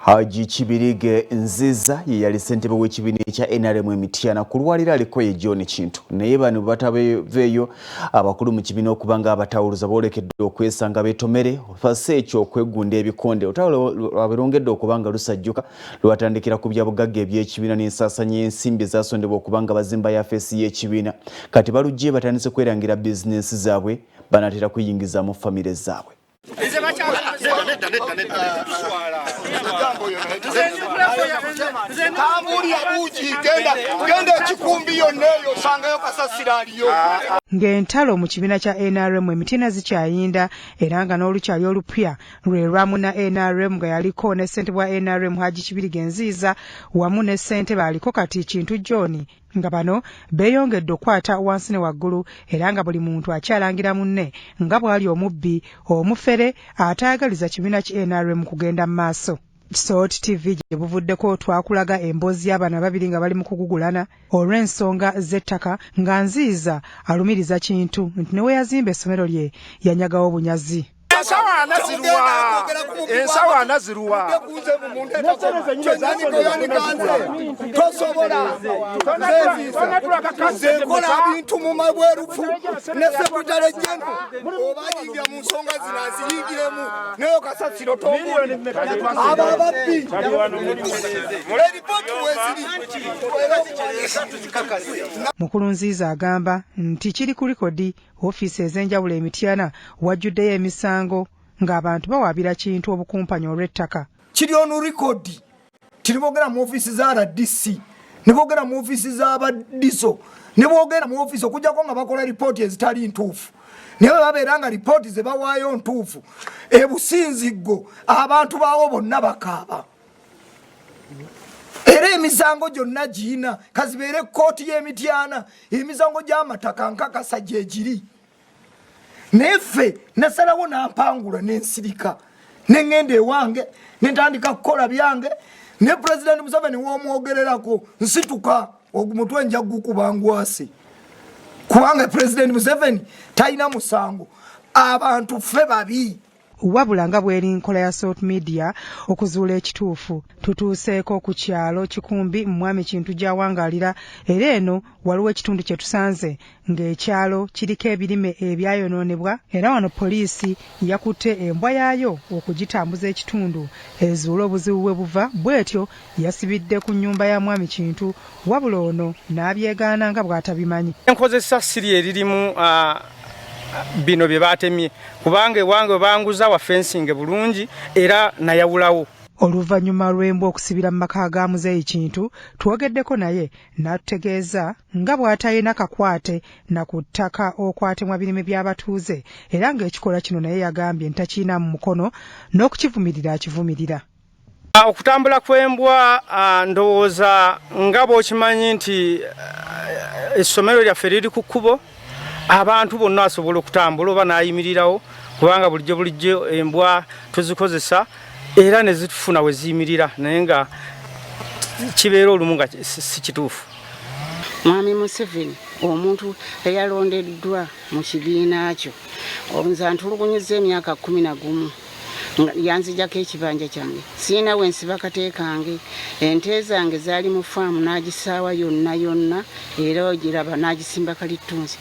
Haji Kibirige Nziza ye yali ssentebe w'ekibiina ekya NRM MITYANA kulwalira aliko ye John Kintu naye bano batabeeyo abakulu mu kibiina okubanga abatawuluza boolekedde okwesanga beetomere fase ekyo okwegunda ebikonde otawulo lwabirongedde okubanga lusajjuka lwatandikira ku byabugagga eby'ekibiina n'ensaasanya y'ensimbi zaasondebwa okubanga bazimba yafeesi y'ekibiina kati balujje batandise kwerangira bizinensi zaabwe banatera kuyingiza mu famire zaabwe. Ng'entalo mu kibiina kya NRM emitina zikyayinda era nga n'olukyali olupya lwe lwamu na NRM nga yaliko ne ssentebe wa NRM Haji Kibirige Nziza wamu ne ssentebe aliko kati Kintu John nga bano beeyongedde okwata wansi ne waggulu era nga buli muntu akyalangira munne nga bw'ali omubbi omufere ataagaliza kibiina ki NRM kugenda mu maaso. Salt TV gye buvuddeko twakulaga emboozi y'abaana babiri nga bali mu kugugulana olw'ensonga z'ettaka nga Nziza alumiriza Kintu nti ne we yazimba essomero lye yanyagawo bunyazi. Ensawa anaziruwa bintu mu mabwerufu ne sekretary general obayingira mu nsonga zinaziyingiremu neyo kasasiro tomuli ababbi Mukulu Nziza agamba nti kiri ku likodi ofiisi ez'enjawulo eMITYANA wajjuddeyo emisango ng'abantu bawaabira Kintu obukumpanyi olw'ettaka. Kiri onu likodi tiribogera mu ofiisi za RDC nibogera mu ofiisi z'abadiso nibogera mu ofiisi okujjako nga bakola ripooti ezitali ntuufu naye babeera nga ripooti ze bawaayo ntuufu ebusinziggo abantu baawo bonna bakaaba. Era emisango gyonna giyina kazibeere kkooti y'eMITYANA emisango gy'amataka nkakasa gye giri. Neffe nasalawo nampangula n'ensirika neŋŋenda ewange nentandika kukola byange ne President Museveni w'omwogererako nsituka ogumutwe nja gukuba ngwase kubanga President Museveni talina musango abantu ffe babi. Wabula nga bw'eri nkola ya Salt Media okuzuula ekituufu tutuuseeko ku kyalo Kikumbi Mwami Kintu gy'awangaalira era eno waliwo ekitundu kye tusanze ng'ekyalo kiriko ebirime ebyayonoonebwa era wano poliisi yakutte embwa yaayo okugitambuza ekitundu ezuula obuzibu bwe buva bw'etyo yasibidde ku nnyumba ya Mwami Kintu wabula ono n'abyegaana nga bw'atabimanyi. Enkozesa siri eririmu bino bye batemye kubanga ewange banguza wa fencing bulungi era nayawulawo. Oluvannyuma lw'embwa okusibira mu maka ga Muzeeyi Kintu twogeddeko naye n'atutegeeza nga bw'atalina kakwate na ku ttaka okwatemwa birime by'abatuuze era ng'ekikola kino naye yagambye ntakiina mu mukono n'okukivumirira akivumirira. Okutambula kw'embwa ndowooza nga bw'okimanyi nti essomero lyaffe liri ku kkubo abantu bonna asobola okutambula oba nayimirirawo kubanga bulijjo embwa tuzikozesa era ne zitufuna we ziyimirira naye nga kibeera olumu nga si kituufu. Mwami Museveni omuntu eyalondeddwa mu kibiina kyo nze ntulugunyizza emyaka 11 yanzijjako ekibanja kyange siina wensiba kateekange ente zange zaali mu faamu n'agisaawa yonna era ogiraba n'agisimba kalittunzi.